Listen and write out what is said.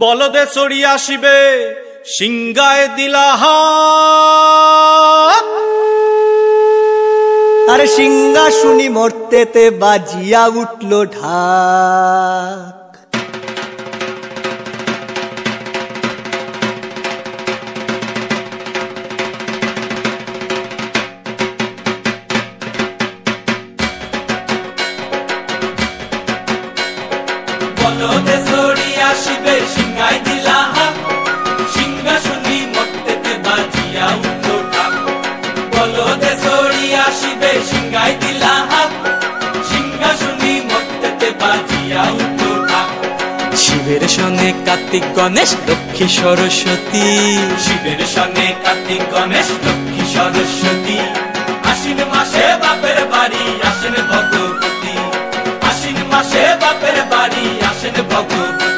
বলদে চড়ি আসিবে সিংগায় দিলা হাত। আরে সিংহা শুনি মরতেতে বাজিয়া উঠলো ঢাক। বলদে চড়ি আসিবে সিংগায় দিলা হাত, সিংহা শুনি মরতেতে বাজিয়া উঠলো ঢাক। বলদে চড়ি আসিবে সিংগায় দিলা হাত, সিংহা শুনি মরতেতে বাজিয়া উঠলো ঢাক। শিবের সঙ্গে কার্তিক গণেশ লক্ষ্মী সরস্বতী, শিবের সঙ্গে কার্তিক গণেশ লক্ষ্মী সরস্বতী। আশ্বিন মাসে বাপের বাড়ি আসেন ভগবতী, আশ্বিন মাসে বাপের বাড়ি আসেন ভগবতী।